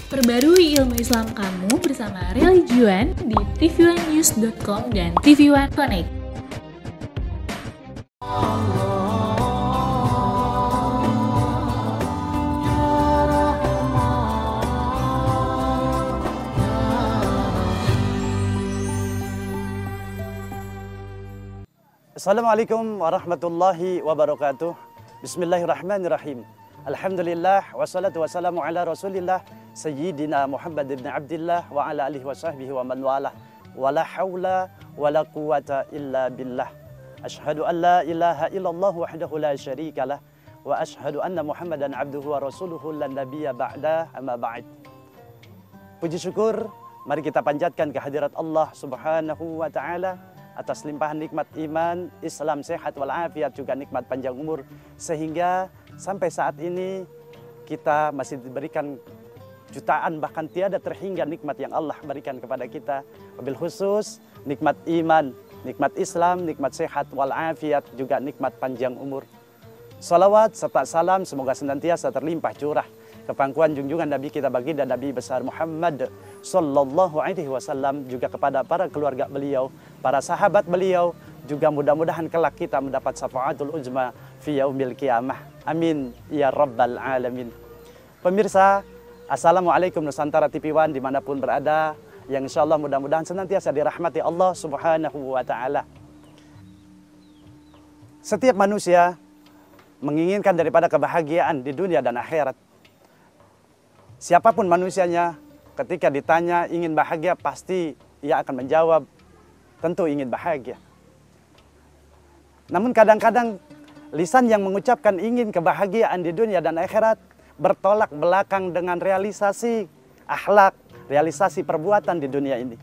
Perbarui ilmu Islam kamu bersama Religion di tv1news.com dan TV1 Connect. Assalamualaikum warahmatullahi wabarakatuh. Bismillahirrahmanirrahim. Alhamdulillah wassalatu wassalamu ala Rasulillah Sayyidina Muhammad ibn Abdillah wa ala alihi wa sahbihi wa man walah. Wala hawla wala quwata illa billah. Ashhadu an la ilaha illallah wahdahu la syarika lah wa ashhadu anna Muhammadan abduhu wa rasuluhu lan nabiyya ba'da amma ba'd. Puji syukur mari kita panjatkan kehadirat Allah Subhanahu wa taala atas limpahan nikmat iman, Islam sehat walafiat, juga nikmat panjang umur, sehingga sampai saat ini kita masih diberikan jutaan bahkan tiada terhingga nikmat yang Allah berikan kepada kita. Wabil khusus nikmat iman, nikmat Islam, nikmat sehat walafiat, juga nikmat panjang umur. Salawat serta salam semoga senantiasa terlimpah curah ke pangkuan junjungan Nabi kita baginda Nabi besar Muhammad sallallahu alaihi wasallam, juga kepada para keluarga beliau, para sahabat beliau, juga mudah-mudahan kelak kita mendapat syafaatul uzma fi yaumil qiyamah. Amin ya rabbal alamin. Pemirsa, Assalamualaikum Nusantara TV1 dimanapun berada, yang insyaallah mudah-mudahan senantiasa dirahmati Allah Subhanahu wa taala. Setiap manusia menginginkan daripada kebahagiaan di dunia dan akhirat. Siapapun manusianya, ketika ditanya ingin bahagia, pasti ia akan menjawab, tentu ingin bahagia. Namun kadang-kadang lisan yang mengucapkan ingin kebahagiaan di dunia dan akhirat bertolak belakang dengan realisasi akhlak, realisasi perbuatan di dunia ini.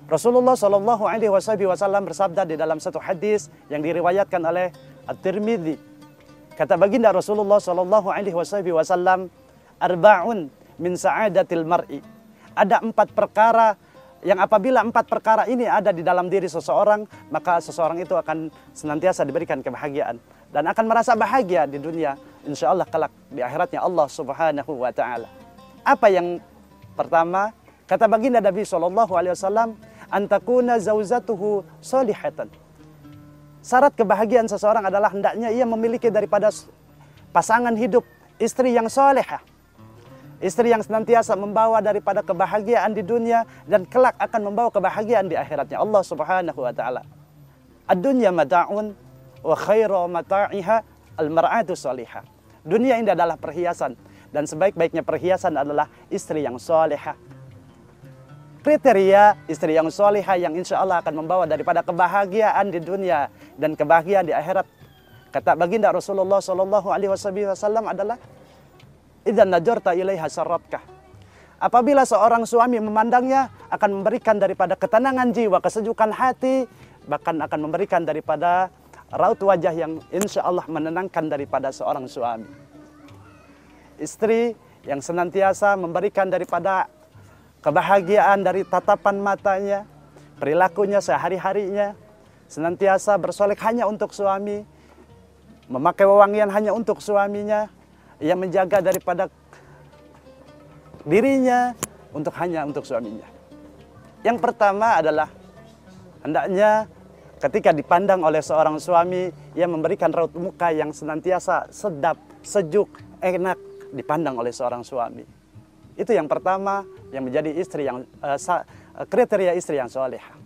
Rasulullah Shallallahu Alaihi Wasallam bersabda di dalam satu hadis yang diriwayatkan oleh At-Tirmidzi. Kata baginda Rasulullah Shallallahu Alaihi Wasallam, arba'un min sa'adatil mar'i. Ada 4 perkara yang apabila 4 perkara ini ada di dalam diri seseorang, maka seseorang itu akan senantiasa diberikan kebahagiaan dan akan merasa bahagia di dunia, insya Allah kelak di akhiratnya Allah Subhanahu wa taala. Apa yang pertama? Kata baginda Nabi sallallahu alaihi wasallam, antakuna zauzatuhu solihatan. Syarat kebahagiaan seseorang adalah hendaknya ia memiliki daripada pasangan hidup istri yang solehah. Istri yang senantiasa membawa daripada kebahagiaan di dunia dan kelak akan membawa kebahagiaan di akhiratnya Allah Subhanahu wa taala. Ad-dunya mata'un wa khairu mata'iha al-mar'atu salihah. Dunia ini adalah perhiasan dan sebaik-baiknya perhiasan adalah istri yang salihah. Kriteria istri yang salihah yang insya Allah akan membawa daripada kebahagiaan di dunia dan kebahagiaan di akhirat. Kata baginda Rasulullah Shallallahu Alaihi Wasallam adalah idzan najarta ilaiha sarratkah. Apabila seorang suami memandangnya, akan memberikan daripada ketenangan jiwa, kesejukan hati, bahkan akan memberikan daripada raut wajah yang insya Allah menenangkan daripada seorang suami. Istri yang senantiasa memberikan daripada kebahagiaan dari tatapan matanya, perilakunya sehari-harinya, senantiasa bersolek hanya untuk suami, memakai wewangian hanya untuk suaminya, yang menjaga daripada dirinya hanya untuk suaminya. Yang pertama adalah hendaknya ketika dipandang oleh seorang suami, ia memberikan raut muka yang senantiasa sedap, sejuk, enak dipandang oleh seorang suami. Itu yang pertama yang menjadi istri yang kriteria istri yang salehah.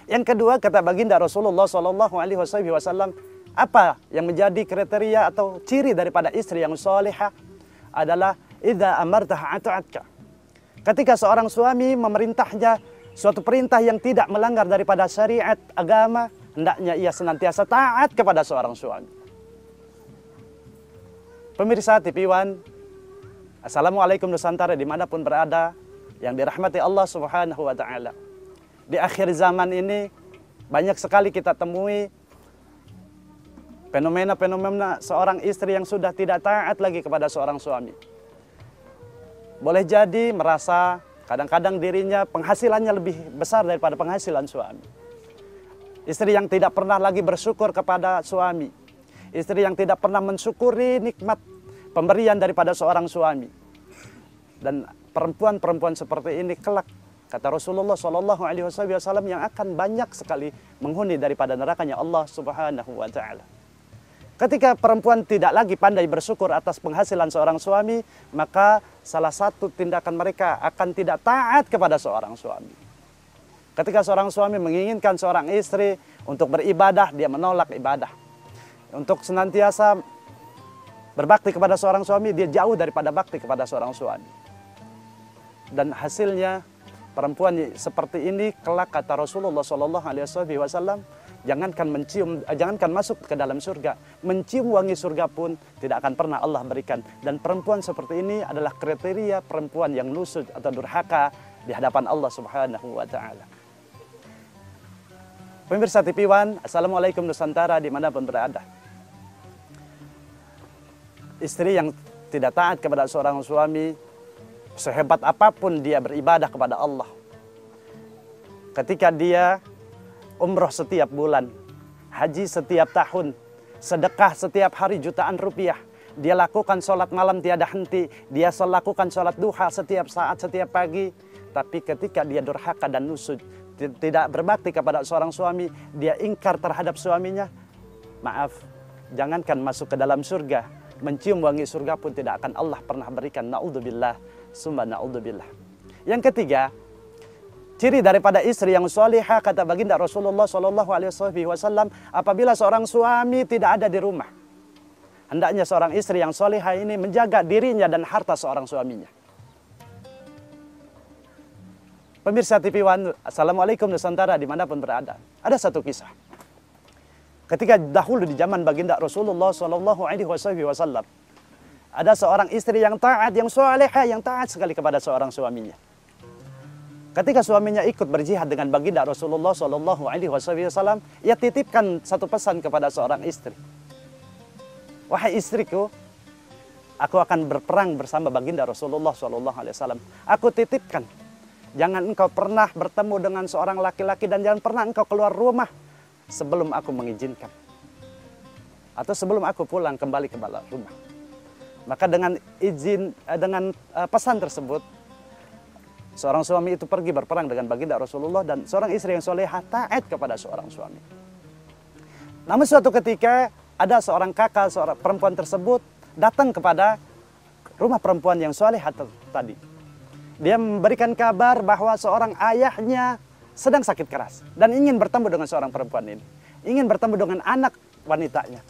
Yang kedua, kata baginda Rasulullah Shallallahu Alaihi Wasallam, apa yang menjadi kriteria atau ciri daripada istri yang salihah adalah idza amartaha ata'atka. Ketika seorang suami memerintahnya suatu perintah yang tidak melanggar daripada syariat agama, hendaknya ia senantiasa taat kepada seorang suami. Pemirsa TV1, Assalamualaikum Nusantara dimanapun berada, yang dirahmati Allah Subhanahu wa taala. Di akhir zaman ini banyak sekali kita temui fenomena-fenomena seorang istri yang sudah tidak taat lagi kepada seorang suami. Boleh jadi merasa kadang-kadang dirinya penghasilannya lebih besar daripada penghasilan suami. Istri yang tidak pernah lagi bersyukur kepada suami. Istri yang tidak pernah mensyukuri nikmat pemberian daripada seorang suami. Dan perempuan-perempuan seperti ini kelak, kata Rasulullah Shallallahu Alaihi Wasallam, yang akan banyak sekali menghuni daripada nerakanya Allah Subhanahu Wa Taala. Ketika perempuan tidak lagi pandai bersyukur atas penghasilan seorang suami, maka salah satu tindakan mereka akan tidak taat kepada seorang suami. Ketika seorang suami menginginkan seorang istri untuk beribadah, dia menolak ibadah. Untuk senantiasa berbakti kepada seorang suami, dia jauh daripada bakti kepada seorang suami. Dan hasilnya perempuan seperti ini kelak, kata Rasulullah Shallallahu Alaihi Wasallam, jangankan masuk ke dalam surga, mencium wangi surga pun tidak akan pernah Allah berikan. Dan perempuan seperti ini adalah kriteria perempuan yang nusuk atau durhaka di hadapan Allah Subhanahu Wa Taala. Pemirsa TV One, Assalamualaikum Nusantara dimanapun berada. Istri yang tidak taat kepada seorang suami, sehebat apapun dia beribadah kepada Allah, ketika dia umroh setiap bulan, haji setiap tahun, sedekah setiap hari jutaan rupiah, dia lakukan sholat malam tiada henti, dia lakukan sholat duha setiap saat, setiap pagi, tapi ketika dia durhaka dan nusuk, tidak berbakti kepada seorang suami, dia ingkar terhadap suaminya, maaf, jangankan masuk ke dalam surga, mencium wangi surga pun tidak akan Allah pernah berikan. Na'udzubillah, summa na'udzubillah. Yang ketiga, ciri daripada istri yang salihah, kata baginda Rasulullah Shallallahu Alaihi Wasallam, apabila seorang suami tidak ada di rumah, hendaknya seorang istri yang salihah ini menjaga dirinya dan harta seorang suaminya. Pemirsa TV One, Assalamualaikum Nusantara dimanapun berada. Ada satu kisah. Ketika dahulu di zaman baginda Rasulullah Shallallahu Alaihi Wasallam, ada seorang istri yang taat, yang salihah, yang taat sekali kepada seorang suaminya. Ketika suaminya ikut berjihad dengan baginda Rasulullah Shallallahu Alaihi Wasallam, ia titipkan satu pesan kepada seorang istri. Wahai istriku, aku akan berperang bersama baginda Rasulullah Shallallahu Alaihi Wasallam. Aku titipkan, jangan engkau pernah bertemu dengan seorang laki-laki dan jangan pernah engkau keluar rumah sebelum aku mengizinkan. Atau sebelum aku pulang kembali ke rumah. Maka dengan pesan tersebut, seorang suami itu pergi berperang dengan baginda Rasulullah dan seorang istri yang solehah taat kepada seorang suami. Namun suatu ketika ada seorang kakak, seorang perempuan tersebut datang kepada rumah perempuan yang solehah tadi. Dia memberikan kabar bahwa seorang ayahnya sedang sakit keras dan ingin bertemu dengan seorang perempuan ini. Ingin bertemu dengan anak wanitanya.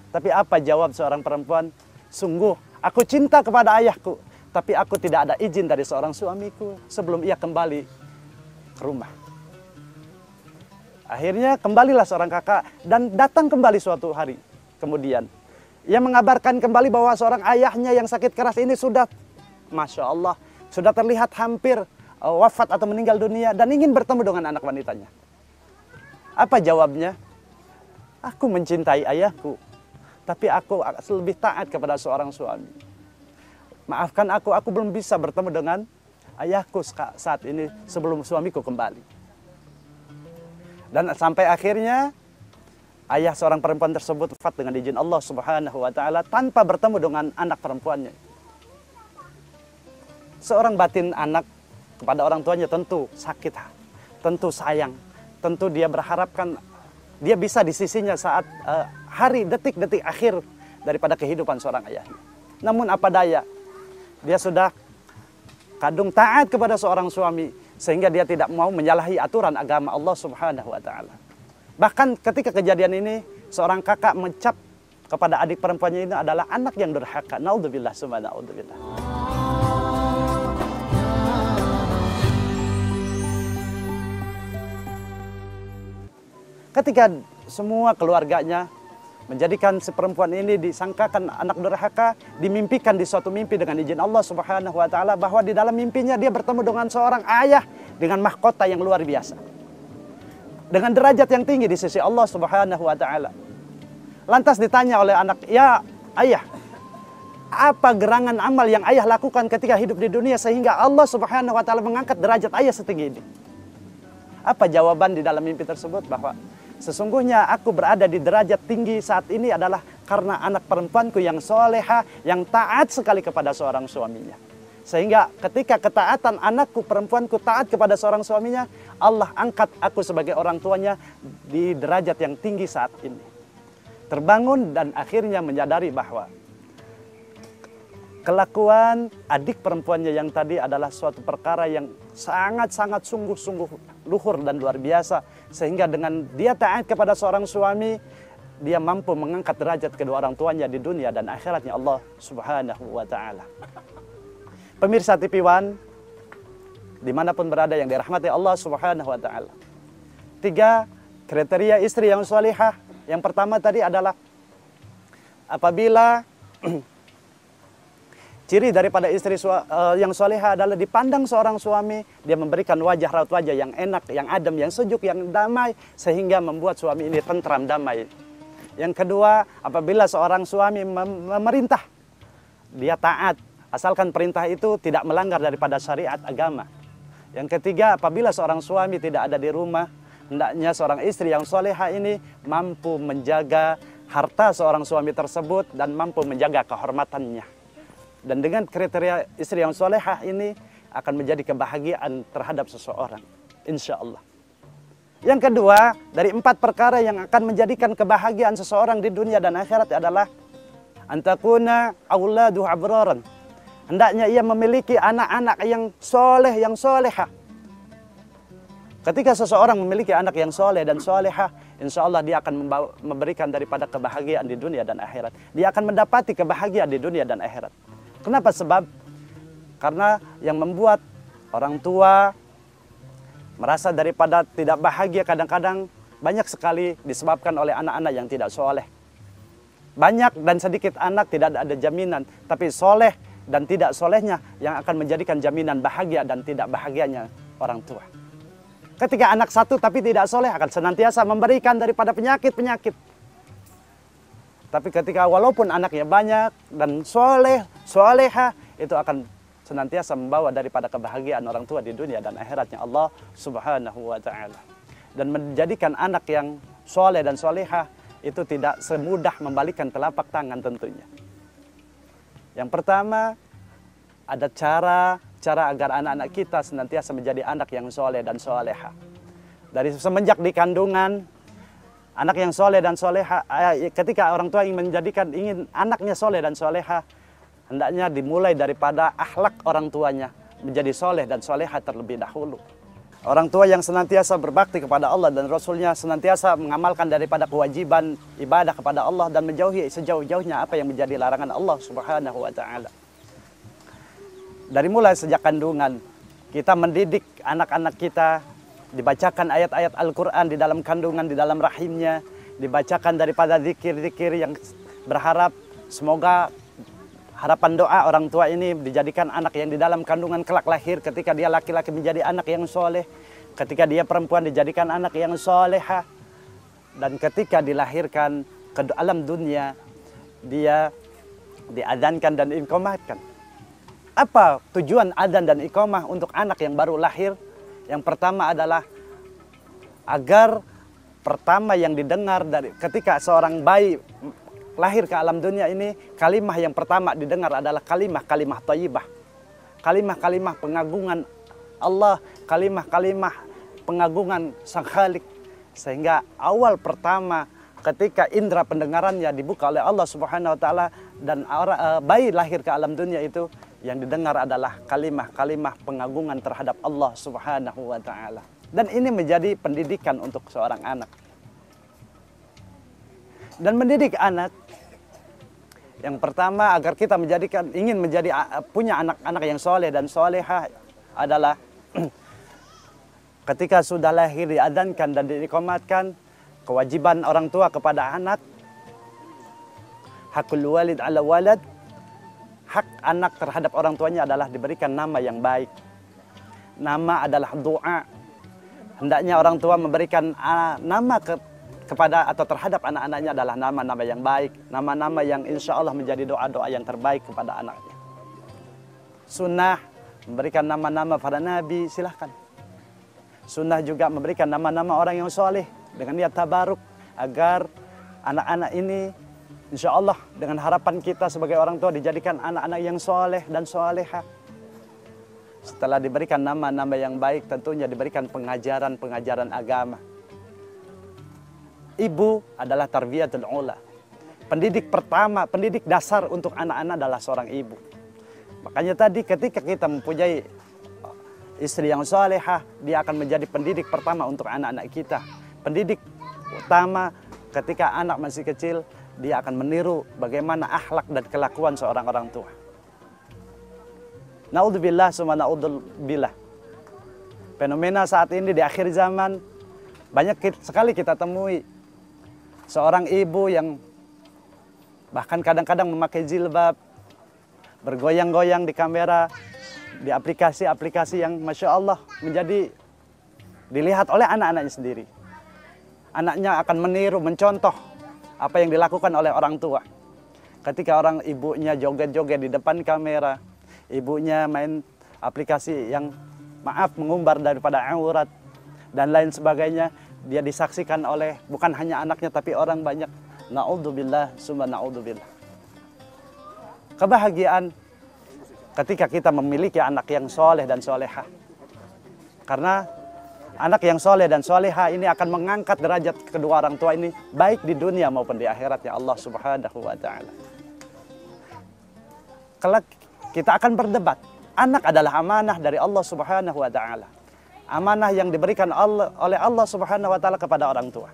Tapi apa jawab seorang perempuan? Sungguh, aku cinta kepada ayahku, tapi aku tidak ada izin dari seorang suamiku sebelum ia kembali ke rumah. Akhirnya kembalilah seorang kakak dan datang kembali suatu hari. Kemudian, ia mengabarkan kembali bahwa seorang ayahnya yang sakit keras ini sudah, Masya Allah, sudah terlihat hampir wafat atau meninggal dunia dan ingin bertemu dengan anak wanitanya. Apa jawabnya? Aku mencintai ayahku, tapi aku lebih taat kepada seorang suami. Maafkan aku belum bisa bertemu dengan ayahku saat ini sebelum suamiku kembali. Dan sampai akhirnya ayah seorang perempuan tersebut wafat dengan izin Allah Subhanahu Wa Taala tanpa bertemu dengan anak perempuannya. Seorang batin anak kepada orang tuanya tentu sakit, tentu sayang, tentu dia berharapkan dia bisa di sisinya saat hari, detik-detik akhir daripada kehidupan seorang ayahnya. Namun apa daya, dia sudah kadung taat kepada seorang suami sehingga dia tidak mau menyalahi aturan agama Allah Subhanahu Wa Taala. Bahkan ketika kejadian ini, seorang kakak mencap kepada adik perempuannya ini adalah anak yang durhaka. Naudzubillah, summa naudzubillah. Ketika semua keluarganya menjadikan si perempuan ini disangkakan anak durhaka, dimimpikan di suatu mimpi dengan izin Allah Subhanahu Wa Taala bahwa di dalam mimpinya dia bertemu dengan seorang ayah dengan mahkota yang luar biasa, dengan derajat yang tinggi di sisi Allah Subhanahu Wa Taala. Lantas ditanya oleh anak, ya ayah, apa gerangan amal yang ayah lakukan ketika hidup di dunia sehingga Allah Subhanahu Wa Taala mengangkat derajat ayah setinggi ini? Apa jawaban di dalam mimpi tersebut? Bahwa sesungguhnya aku berada di derajat tinggi saat ini adalah karena anak perempuanku yang soleha, yang taat sekali kepada seorang suaminya. Sehingga ketika ketaatan anakku, perempuanku taat kepada seorang suaminya, Allah angkat aku sebagai orang tuanya di derajat yang tinggi saat ini. Terbangun dan akhirnya menyadari bahwa kelakuan adik perempuannya yang tadi adalah suatu perkara yang sangat-sangat sungguh-sungguh luhur dan luar biasa. Sehingga dengan dia taat kepada seorang suami, dia mampu mengangkat derajat kedua orang tuanya di dunia dan akhiratnya Allah Subhanahu wa ta'ala. Pemirsa TV One, dimanapun berada yang dirahmati Allah Subhanahu wa ta'ala. 3 kriteria istri yang salihah. Yang pertama tadi adalah apabila ciri daripada istri yang salihah adalah dipandang seorang suami, dia memberikan wajah raut wajah yang enak, yang adem, yang sejuk, yang damai, sehingga membuat suami ini tentram, damai. Yang kedua, apabila seorang suami memerintah, dia taat, asalkan perintah itu tidak melanggar daripada syariat agama. Yang ketiga, apabila seorang suami tidak ada di rumah, hendaknya seorang istri yang soleha ini mampu menjaga harta seorang suami tersebut dan mampu menjaga kehormatannya. Dan dengan kriteria istri yang soleha ini akan menjadi kebahagiaan terhadap seseorang, insya Allah. Yang kedua, dari 4 perkara yang akan menjadikan kebahagiaan seseorang di dunia dan akhirat adalah antakuna auladuhu abraran. Hendaknya ia memiliki anak-anak yang soleh, yang soleha. Ketika seseorang memiliki anak yang soleh dan soleha, insya Allah dia akan memberikan daripada kebahagiaan di dunia dan akhirat. Dia akan mendapati kebahagiaan di dunia dan akhirat. Kenapa? Sebab karena yang membuat orang tua merasa daripada tidak bahagia kadang-kadang banyak sekali disebabkan oleh anak-anak yang tidak soleh. Banyak dan sedikit anak tidak ada jaminan, tapi soleh dan tidak solehnya yang akan menjadikan jaminan bahagia dan tidak bahagianya orang tua. Ketika anak satu tapi tidak soleh akan senantiasa memberikan daripada penyakit-penyakit. Tapi ketika walaupun anaknya banyak dan soleh, soleha, itu akan senantiasa membawa daripada kebahagiaan orang tua di dunia dan akhiratnya Allah Subhanahu wa ta'ala. Dan menjadikan anak yang soleh dan soleha itu tidak semudah membalikkan telapak tangan tentunya. Yang pertama, ada cara agar anak-anak kita senantiasa menjadi anak yang soleh dan soleha. Dari semenjak di kandungan, anak yang soleh dan soleha, ketika orang tua ingin anaknya soleh dan soleha, hendaknya dimulai daripada akhlak orang tuanya menjadi soleh dan soleha terlebih dahulu. Orang tua yang senantiasa berbakti kepada Allah dan Rasulnya, senantiasa mengamalkan daripada kewajiban ibadah kepada Allah dan menjauhi sejauh-jauhnya apa yang menjadi larangan Allah Subhanahu wa ta'ala. Dari mulai sejak kandungan, kita mendidik anak-anak kita, dibacakan ayat-ayat Al-Quran di dalam kandungan, di dalam rahimnya, dibacakan daripada zikir-zikir yang berharap semoga harapan doa orang tua ini dijadikan anak yang di dalam kandungan kelak lahir, ketika dia laki-laki menjadi anak yang soleh, ketika dia perempuan dijadikan anak yang soleha, dan ketika dilahirkan ke alam dunia dia diadzankan dan iqamatkan. Apa tujuan adzan dan iqamah untuk anak yang baru lahir? Yang pertama adalah agar pertama yang didengar dari ketika seorang bayi lahir ke alam dunia ini, kalimah yang pertama didengar adalah kalimah-kalimah thayyibah. Kalimah-kalimah pengagungan Allah, kalimah-kalimah pengagungan Sang Khalik. Sehingga awal pertama ketika indera pendengarannya dibuka oleh Allah Subhanahu wa taala dan bayi lahir ke alam dunia itu, yang didengar adalah kalimah-kalimah pengagungan terhadap Allah Subhanahu wa taala. Dan ini menjadi pendidikan untuk seorang anak. Dan mendidik anak, yang pertama agar kita ingin punya anak-anak yang soleh dan soleha adalah ketika sudah lahir diadzankan dan diiqamatkan, kewajiban orang tua kepada anak, hakul walid ala walad, hak anak terhadap orang tuanya adalah diberikan nama yang baik. Nama adalah doa. Hendaknya orang tua memberikan nama kepada atau terhadap anak-anaknya adalah nama-nama yang baik, nama-nama yang insya Allah menjadi doa-doa yang terbaik kepada anaknya. Sunnah memberikan nama-nama para nabi, silahkan. Sunnah juga memberikan nama-nama orang yang soleh dengan niat tabaruk agar anak-anak ini insya Allah dengan harapan kita sebagai orang tua dijadikan anak-anak yang soleh dan soleha. Setelah diberikan nama-nama yang baik, tentunya diberikan pengajaran-pengajaran agama. Ibu adalah tarbiyatul ula. Pendidik pertama, pendidik dasar untuk anak-anak adalah seorang ibu. Makanya tadi ketika kita mempunyai istri yang salehah, dia akan menjadi pendidik pertama untuk anak-anak kita. Pendidik utama ketika anak masih kecil, dia akan meniru bagaimana akhlak dan kelakuan seorang orang tua. Naudzubillah summa naudzubillah. Fenomena saat ini di akhir zaman, banyak sekali kita temui seorang ibu yang bahkan kadang-kadang memakai jilbab, bergoyang-goyang di kamera, di aplikasi-aplikasi yang Masya Allah menjadi dilihat oleh anak-anaknya sendiri. Anaknya akan meniru, mencontoh apa yang dilakukan oleh orang tua. Ketika orang ibunya joget-joget di depan kamera, ibunya main aplikasi yang mengumbar daripada aurat dan lain sebagainya, dia disaksikan oleh bukan hanya anaknya tapi orang banyak. Na'udzubillah summa na'udzubillah. Kebahagiaan ketika kita memiliki anak yang soleh dan solehah. Karena anak yang soleh dan solehah ini akan mengangkat derajat kedua orang tua ini baik di dunia maupun di akhiratnya Allah Subhanahu wa ta'ala. Kelak kita akan berdebat. Anak adalah amanah dari Allah Subhanahu wa ta'ala. Amanah yang diberikan oleh Allah Subhanahu wa ta'ala kepada orang tua.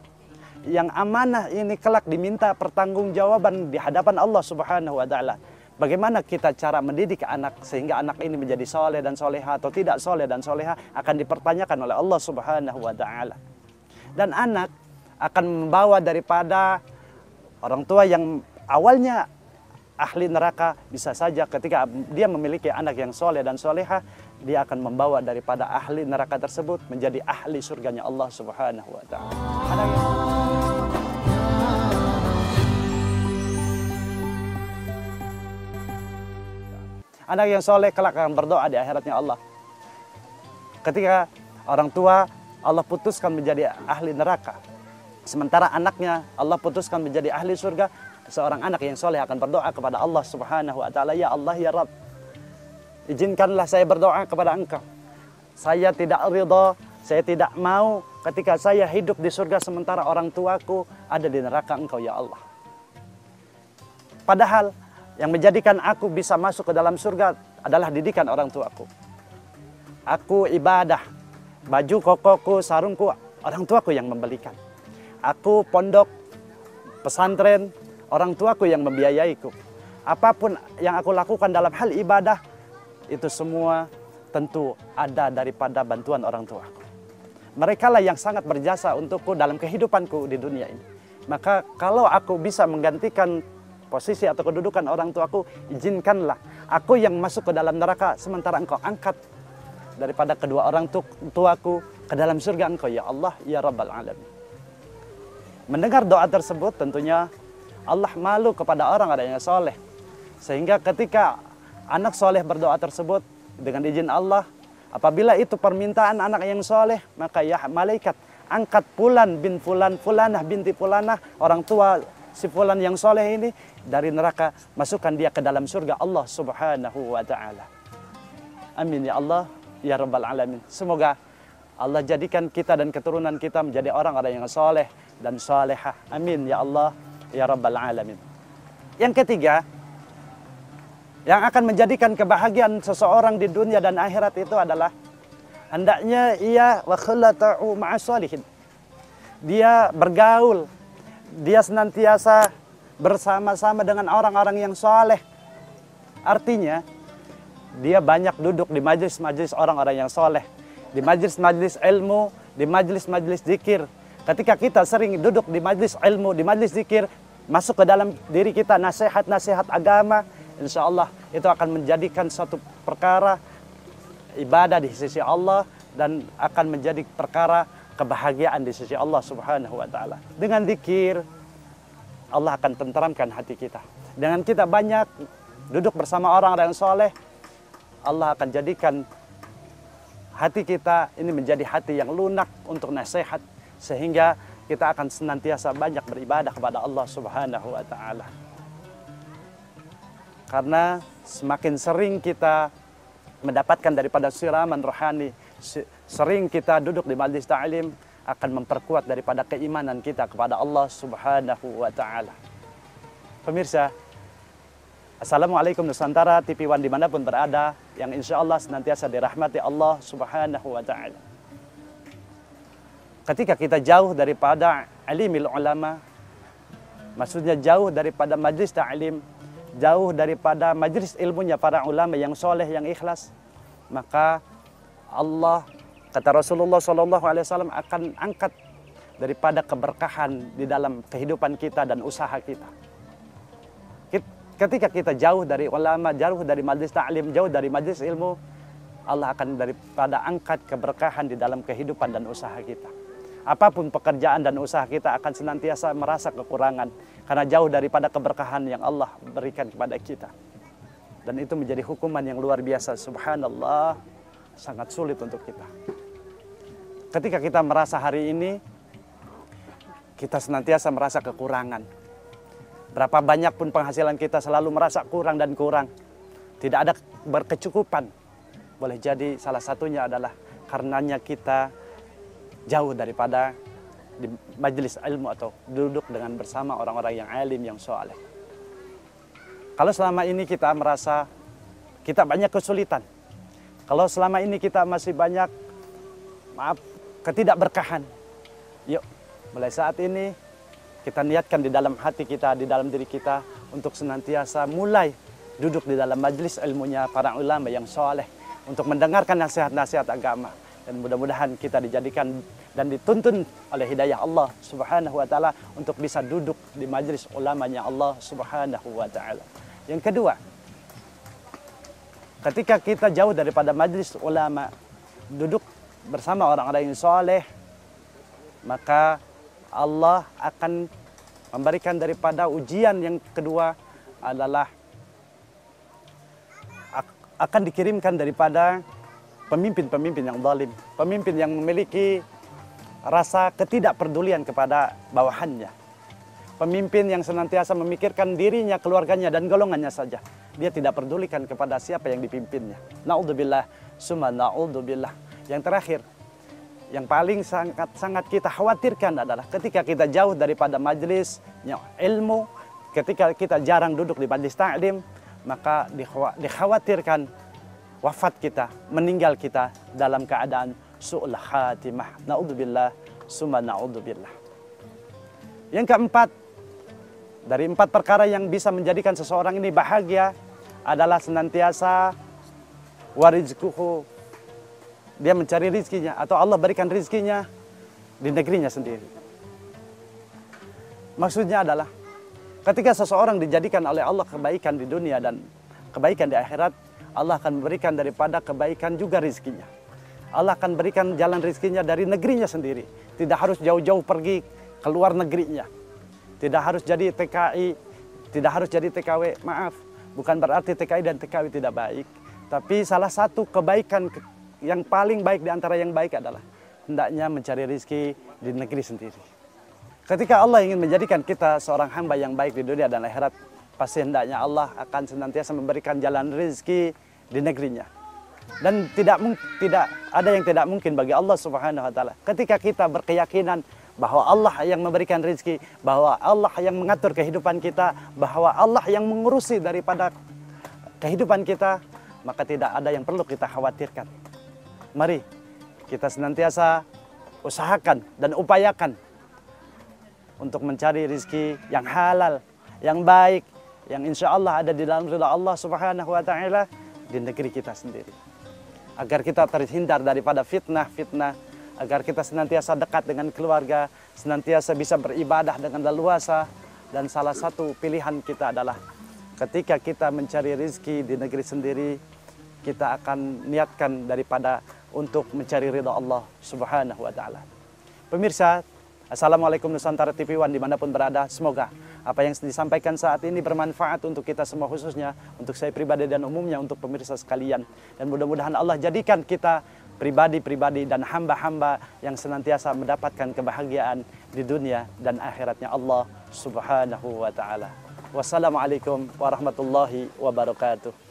Yang amanah ini kelak diminta pertanggungjawaban di hadapan Allah Subhanahu wa ta'ala. Bagaimana kita cara mendidik anak sehingga anak ini menjadi soleh dan soleha atau tidak soleh dan soleha akan dipertanyakan oleh Allah Subhanahu wa ta'ala. Dan anak akan membawa daripada orang tua yang awalnya ahli neraka, bisa saja ketika dia memiliki anak yang soleh dan soleha, dia akan membawa daripada ahli neraka tersebut menjadi ahli surganya Allah Subhanahu wa ta'ala. Anak yang soleh kelak akan berdoa di akhiratnya Allah. Ketika orang tua Allah putuskan menjadi ahli neraka, sementara anaknya Allah putuskan menjadi ahli surga, seorang anak yang soleh akan berdoa kepada Allah Subhanahu wa ta'ala, ya Allah ya Rabb, izinkanlah saya berdoa kepada Engkau. Saya tidak ridha, saya tidak mau ketika saya hidup di surga sementara orang tuaku ada di neraka Engkau ya Allah. Padahal yang menjadikan aku bisa masuk ke dalam surga adalah didikan orang tuaku. Aku ibadah, baju kokoku, sarungku, orang tuaku yang membelikan. Aku pondok, pesantren, orang tuaku yang membiayaiku. Apapun yang aku lakukan dalam hal ibadah, itu semua tentu ada daripada bantuan orang tuaku. Mereka lah yang sangat berjasa untukku dalam kehidupanku di dunia ini. Maka kalau aku bisa menggantikan posisi atau kedudukan orang tuaku, izinkanlah aku yang masuk ke dalam neraka sementara Engkau angkat daripada kedua orang tuaku ke dalam surga Engkau ya Allah ya Rabbal Alamin. Mendengar doa tersebut tentunya Allah malu kepada orang-orang yang soleh, sehingga ketika anak soleh berdoa tersebut dengan izin Allah, apabila itu permintaan anak yang soleh, maka ya malaikat angkat fulan bin fulan, fulanah binti fulanah, orang tua si fulan yang soleh ini dari neraka, masukkan dia ke dalam surga Allah Subhanahu wa ta'ala. Amin ya Allah ya Rabbal Alamin. Semoga Allah jadikan kita dan keturunan kita menjadi orang-orang yang soleh dan solehah. Amin ya Allah ya Rabbal Alamin. Yang ketiga, yang akan menjadikan kebahagiaan seseorang di dunia dan akhirat itu adalah hendaknya ia wa khalatu ma'as sholihin. Dia bergaul, dia senantiasa bersama-sama dengan orang-orang yang soleh. Artinya, dia banyak duduk di majlis-majlis orang-orang yang soleh, di majlis-majlis ilmu, di majlis-majlis zikir. Ketika kita sering duduk di majlis ilmu, di majlis zikir, masuk ke dalam diri kita nasihat-nasihat agama, insya Allah itu akan menjadikan suatu perkara ibadah di sisi Allah dan akan menjadi perkara kebahagiaan di sisi Allah Subhanahu wa ta'ala. Dengan zikir, Allah akan tenteramkan hati kita. Dengan kita banyak duduk bersama orang-orang yang soleh, Allah akan jadikan hati kita ini menjadi hati yang lunak untuk nasihat, sehingga kita akan senantiasa banyak beribadah kepada Allah Subhanahu wa ta'ala. Karena semakin sering kita mendapatkan daripada siraman rohani, sering kita duduk di majlis ta'lim, akan memperkuat daripada keimanan kita kepada Allah Subhanahu wa Ta'ala. Pemirsa, Assalamualaikum Nusantara, TV One dimanapun berada, yang insya Allah senantiasa dirahmati Allah Subhanahu wa Ta'ala. Ketika kita jauh daripada alimil ulama, maksudnya jauh daripada majlis ta'lim, jauh daripada majlis ilmunya para ulama yang soleh, yang ikhlas, maka Allah, kata Rasulullah SAW, akan angkat daripada keberkahan di dalam kehidupan kita dan usaha kita. Ketika kita jauh dari ulama, jauh dari majlis ta'lim, jauh dari majlis ilmu, Allah akan daripada angkat keberkahan di dalam kehidupan dan usaha kita. Apapun pekerjaan dan usaha kita akan senantiasa merasa kekurangan karena jauh daripada keberkahan yang Allah berikan kepada kita. Dan itu menjadi hukuman yang luar biasa, subhanallah, sangat sulit untuk kita. Ketika kita merasa hari ini, kita senantiasa merasa kekurangan. Berapa banyak pun penghasilan kita selalu merasa kurang dan kurang. Tidak ada berkecukupan. Boleh jadi salah satunya adalah karenanya kita jauh daripada di majelis ilmu atau duduk dengan bersama orang-orang yang alim, yang soleh. Kalau selama ini kita merasa kita banyak kesulitan, kalau selama ini kita masih banyak ketidakberkahan, yuk mulai saat ini kita niatkan di dalam hati kita, di dalam diri kita untuk senantiasa mulai duduk di dalam majelis ilmunya para ulama yang soleh untuk mendengarkan nasihat-nasihat agama. Dan mudah-mudahan kita dijadikan dan dituntun oleh hidayah Allah Subhanahu wa Ta'ala untuk bisa duduk di majelis ulamanya Allah Subhanahu wa Ta'ala. Yang kedua, ketika kita jauh daripada majelis ulama, duduk bersama orang-orang yang soleh, maka Allah akan memberikan daripada ujian yang kedua adalah akan dikirimkan daripada pemimpin-pemimpin yang zalim, pemimpin yang memiliki rasa ketidakpedulian kepada bawahannya. Pemimpin yang senantiasa memikirkan dirinya, keluarganya, dan golongannya saja. Dia tidak pedulikan kepada siapa yang dipimpinnya. Na'udzubillah, summa na'udzubillah. Yang terakhir, yang paling sangat kita khawatirkan adalah ketika kita jauh daripada majelis ilmu, ketika kita jarang duduk di majelis ta'lim, maka dikhawatirkan wafat kita, meninggal kita dalam keadaan su'ul khatimah. Na'udzubillah, summa na'udzubillah. Yang keempat, dari 4 perkara yang bisa menjadikan seseorang ini bahagia adalah senantiasa warizquhu, dia mencari rizkinya atau Allah berikan rizkinya di negerinya sendiri. Maksudnya adalah ketika seseorang dijadikan oleh Allah kebaikan di dunia dan kebaikan di akhirat, Allah akan memberikan daripada kebaikan juga rizkinya. Allah akan berikan jalan rizkinya dari negerinya sendiri. Tidak harus jauh-jauh pergi ke luar negerinya. Tidak harus jadi TKI, tidak harus jadi TKW. Maaf, bukan berarti TKI dan TKW tidak baik. Tapi salah satu kebaikan yang paling baik di antara yang baik adalah hendaknya mencari rizki di negeri sendiri. Ketika Allah ingin menjadikan kita seorang hamba yang baik di dunia dan akhirat, pasti hendaknya Allah akan senantiasa memberikan jalan rezeki di negerinya. Dan tidak ada yang tidak mungkin bagi Allah Subhanahu wa Ta'ala. Ketika kita berkeyakinan bahwa Allah yang memberikan rezeki, bahwa Allah yang mengatur kehidupan kita, bahwa Allah yang mengurusi daripada kehidupan kita, maka tidak ada yang perlu kita khawatirkan. Mari kita senantiasa usahakan dan upayakan untuk mencari rezeki yang halal, yang baik, yang insya Allah ada di dalam ridha Allah Subhanahu wa Ta'ala di negeri kita sendiri. Agar kita terhindar daripada fitnah-fitnah, agar kita senantiasa dekat dengan keluarga, senantiasa bisa beribadah dengan leluasa. Dan salah satu pilihan kita adalah ketika kita mencari rezeki di negeri sendiri, kita akan niatkan daripada untuk mencari ridha Allah Subhanahu wa Ta'ala. Pemirsa, Assalamualaikum Nusantara TV One dimanapun berada, semoga apa yang disampaikan saat ini bermanfaat untuk kita semua, khususnya untuk saya pribadi dan umumnya untuk pemirsa sekalian. Dan mudah-mudahan Allah jadikan kita pribadi-pribadi dan hamba-hamba yang senantiasa mendapatkan kebahagiaan di dunia dan akhiratnya Allah Subhanahu wa Ta'ala. Wassalamualaikum warahmatullahi wabarakatuh.